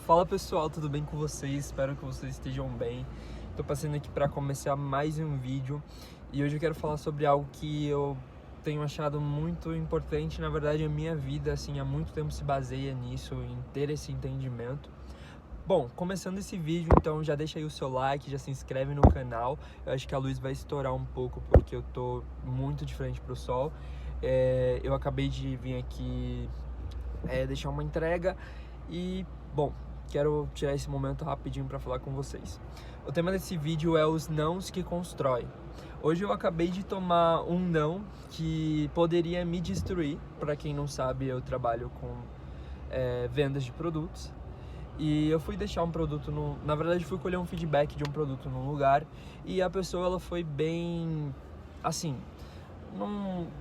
Fala pessoal, tudo bem com vocês? Espero que vocês estejam bem. Tô passando aqui para começar mais um vídeo e hoje eu quero falar sobre algo que eu tenho achado muito importante. Na verdade, a minha vida assim há muito tempo se baseia nisso, em ter esse entendimento. Bom, começando esse vídeo, então já deixa aí o seu like, já se inscreve no canal. Eu acho que a luz vai estourar um pouco porque eu tô muito de frente pro sol. Eu acabei de vir aqui deixar uma entrega e, bom, quero tirar esse momento rapidinho para falar com vocês. O tema desse vídeo é os nãos que constrói. Hoje eu acabei de tomar um não que poderia me destruir. Para quem não sabe, eu trabalho com vendas de produtos. E eu fui deixar um produto na verdade fui colher um feedback de um produto num lugar e a pessoa ela foi bem assim,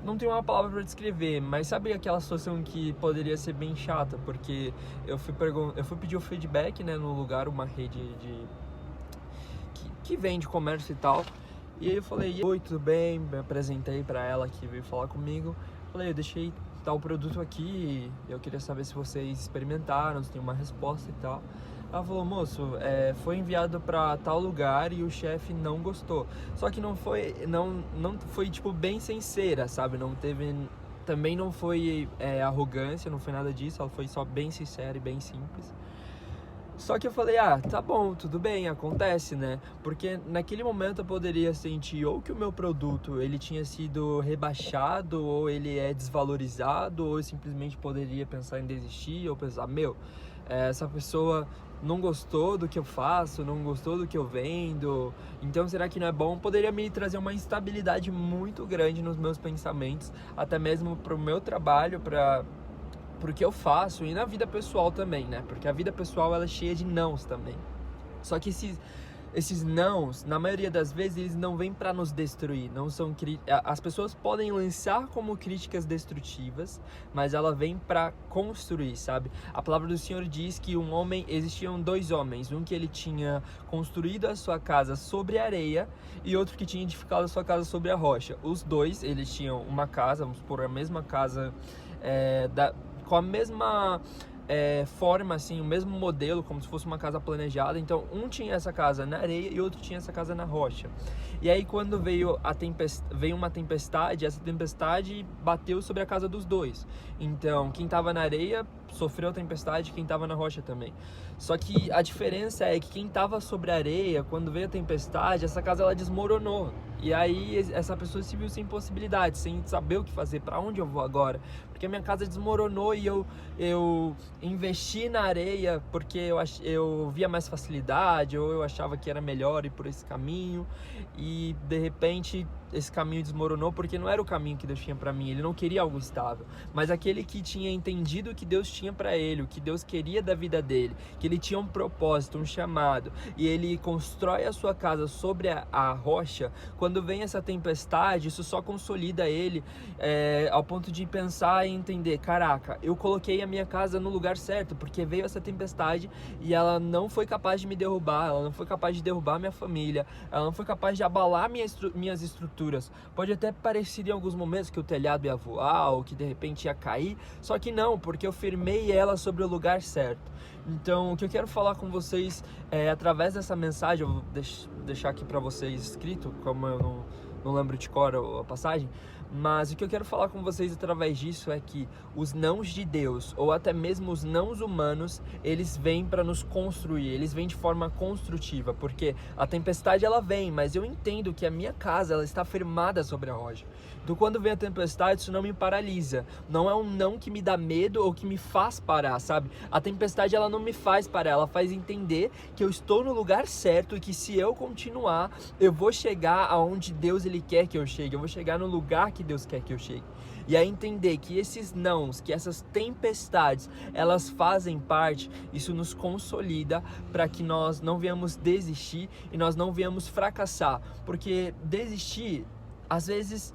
não tem uma palavra para descrever, mas sabe aquela situação que poderia ser bem chata, porque eu fui pedir o feedback, né, no lugar, uma rede que vende comércio e tal. E aí eu falei: "Oi, tudo bem?", me apresentei para ela que veio falar comigo. Falei: "Eu deixei tal produto aqui, eu queria saber se vocês experimentaram, se tem uma resposta e tal". Ela falou: "Moço, foi enviado para tal lugar e o chefe não gostou". Só que não foi tipo bem sincera, sabe? Também não foi arrogância, não foi nada disso. Ela foi só bem sincera e bem simples. Só que eu falei: tá bom, tudo bem, acontece, né? Porque naquele momento eu poderia sentir ou que o meu produto ele tinha sido rebaixado, ou ele é desvalorizado, ou eu simplesmente poderia pensar em desistir, ou pensar: essa pessoa não gostou do que eu faço, não gostou do que eu vendo, então será que não é bom? Poderia me trazer uma instabilidade muito grande nos meus pensamentos, até mesmo para o meu trabalho, pro que eu faço e na vida pessoal também, né? Porque a vida pessoal ela é cheia de nãos também. Só que esses nãos, na maioria das vezes, eles não vêm para nos destruir. Não são as pessoas podem lançar como críticas destrutivas, mas ela vem para construir, sabe? A palavra do Senhor diz que existiam dois homens, um que ele tinha construído a sua casa sobre a areia e outro que tinha edificado a sua casa sobre a rocha. Os dois, eles tinham uma casa, vamos supor, a mesma casa com a mesma forma, assim, o mesmo modelo, como se fosse uma casa planejada. Então um tinha essa casa na areia e outro tinha essa casa na rocha. E aí quando veio uma tempestade, essa tempestade bateu sobre a casa dos dois. Então quem estava na areia sofreu a tempestade, quem estava na rocha também. Só que a diferença é que quem estava sobre a areia, quando veio a tempestade, essa casa ela desmoronou. E aí essa pessoa se viu sem possibilidade, sem saber o que fazer, para onde eu vou agora? Porque a minha casa desmoronou e eu investi na areia porque eu via mais facilidade, ou eu achava que era melhor ir por esse caminho, e de repente esse caminho desmoronou porque não era o caminho que Deus tinha para mim. Ele não queria algo estável, mas aquele que tinha entendido o que Deus tinha para ele, o que Deus queria da vida dele, que ele tinha um propósito, um chamado, e ele constrói a sua casa sobre a rocha. Quando vem essa tempestade, isso só consolida ele ao ponto de pensar e entender: caraca, eu coloquei a minha casa no lugar certo, porque veio essa tempestade e ela não foi capaz de me derrubar, ela não foi capaz de derrubar minha família, ela não foi capaz de abalar minhas estruturas. Pode até parecer em alguns momentos que o telhado ia voar ou que de repente ia cair, só que não, porque eu firmei ela sobre o lugar certo. Então o que eu quero falar com vocês através dessa mensagem, eu vou deixar aqui para vocês escrito, como eu não lembro de cor a passagem, mas o que eu quero falar com vocês através disso é que os nãos de Deus, ou até mesmo os nãos humanos, eles vêm para nos construir, eles vêm de forma construtiva, porque a tempestade ela vem, mas eu entendo que a minha casa ela está firmada sobre a rocha. Então quando vem a tempestade, isso não me paralisa, não é um não que me dá medo ou que me faz parar, sabe? A tempestade ela não me faz parar, ela faz entender que eu estou no lugar certo e que se eu continuar, eu vou chegar aonde Deus ele quer que eu chegue, eu vou chegar no lugar que Deus quer que eu chegue. E aí entender que esses nãos, que essas tempestades, elas fazem parte, isso nos consolida para que nós não venhamos desistir e nós não venhamos fracassar, porque desistir, às vezes,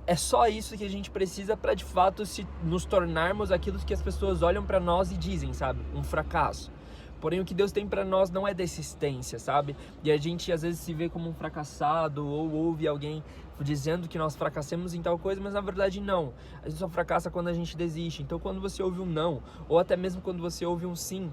é só isso que a gente precisa para de fato nos tornarmos aquilo que as pessoas olham para nós e dizem, sabe? Um fracasso. Porém, o que Deus tem para nós não é desistência, sabe? E a gente às vezes se vê como um fracassado, ou ouve alguém dizendo que nós fracassamos em tal coisa, mas na verdade não. A gente só fracassa quando a gente desiste. Então quando você ouve um não, ou até mesmo quando você ouve um sim,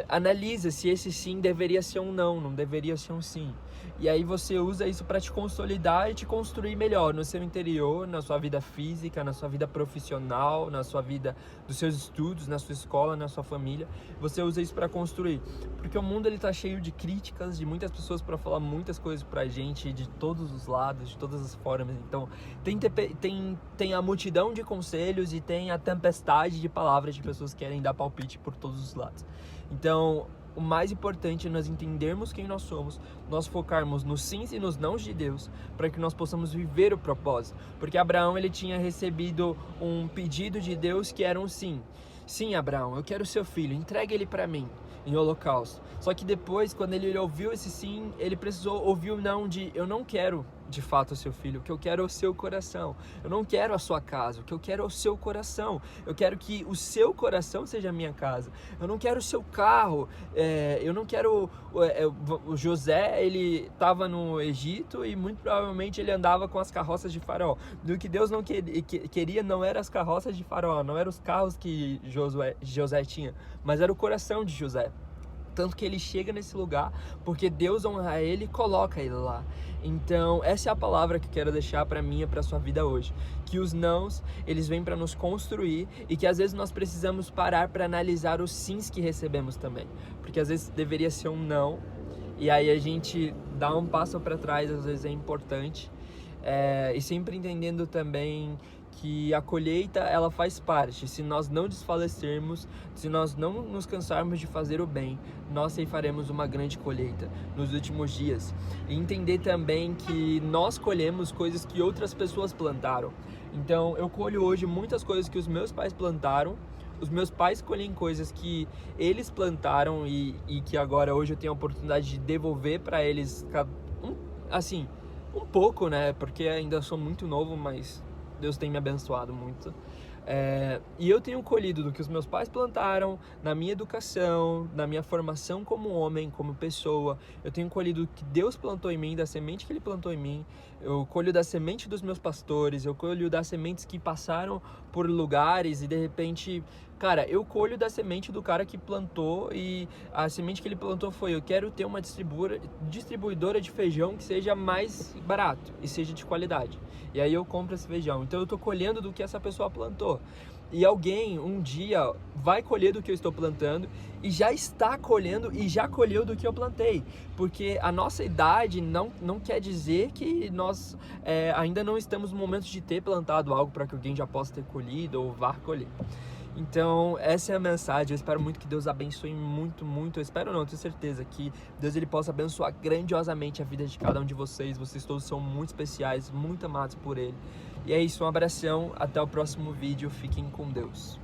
analisa se esse sim deveria ser um não, não deveria ser um sim. E aí você usa isso para te consolidar e te construir melhor no seu interior, na sua vida física, na sua vida profissional, na sua vida dos seus estudos, na sua escola, na sua família. Você usa isso para construir, porque o mundo ele tá cheio de críticas, de muitas pessoas para falar muitas coisas pra gente, de todos os lados, de todas as formas. Então tem a multidão de conselhos e tem a tempestade de palavras de pessoas que querem dar palpite por todos os lados. Então o mais importante é nós entendermos quem nós somos, nós focarmos nos sims e nos nãos de Deus, para que nós possamos viver o propósito. Porque Abraão ele tinha recebido um pedido de Deus que era um sim. Sim, Abraão, eu quero seu filho, entregue ele para mim em holocausto. Só que depois, quando ele ouviu esse sim, ele precisou ouvir o não de eu não quero de fato o seu filho, o que eu quero é o seu coração. Eu não quero a sua casa, o que eu quero é o seu coração. Eu quero que o seu coração seja a minha casa. Eu não quero o seu carro, eu não quero... O José, ele estava no Egito e muito provavelmente ele andava com as carroças de Faraó. Do que Deus não queria não eram as carroças de Faraó, não eram os carros que José tinha, mas era o coração de José. Tanto que ele chega nesse lugar porque Deus honra ele e coloca ele lá. Então essa é a palavra que eu quero deixar para mim e para sua vida hoje, que os nãos eles vêm para nos construir e que às vezes nós precisamos parar para analisar os sims que recebemos também, porque às vezes deveria ser um não e aí a gente dá um passo para trás, às vezes é importante, e sempre entendendo também que a colheita ela faz parte. Se nós não desfalecermos, se nós não nos cansarmos de fazer o bem, nós ceifaremos uma grande colheita nos últimos dias. E entender também que nós colhemos coisas que outras pessoas plantaram. Então eu colho hoje muitas coisas que os meus pais plantaram. Os meus pais colhem coisas que eles plantaram e que agora hoje eu tenho a oportunidade de devolver para eles, assim, um pouco, né? Porque ainda sou muito novo, mas Deus tem me abençoado muito. E eu tenho colhido do que os meus pais plantaram, na minha educação, na minha formação como homem, como pessoa. Eu tenho colhido o que Deus plantou em mim, da semente que Ele plantou em mim. Eu colho da semente dos meus pastores, eu colho das sementes que passaram por lugares e de repente... Cara, eu colho da semente do cara que plantou e a semente que ele plantou foi: eu quero ter uma distribuidora de feijão que seja mais barato e seja de qualidade. E aí eu compro esse feijão. Então eu tô colhendo do que essa pessoa plantou. E alguém um dia vai colher do que eu estou plantando e já está colhendo e já colheu do que eu plantei. Porque a nossa idade não quer dizer que nós ainda não estamos no momento de ter plantado algo para que alguém já possa ter colhido ou vá colher. Então essa é a mensagem. Eu espero muito que Deus abençoe muito, muito. Eu espero não, eu tenho certeza que Deus ele possa abençoar grandiosamente a vida de cada um de vocês. Vocês todos são muito especiais, muito amados por Ele. E é isso, um abração, até o próximo vídeo, fiquem com Deus.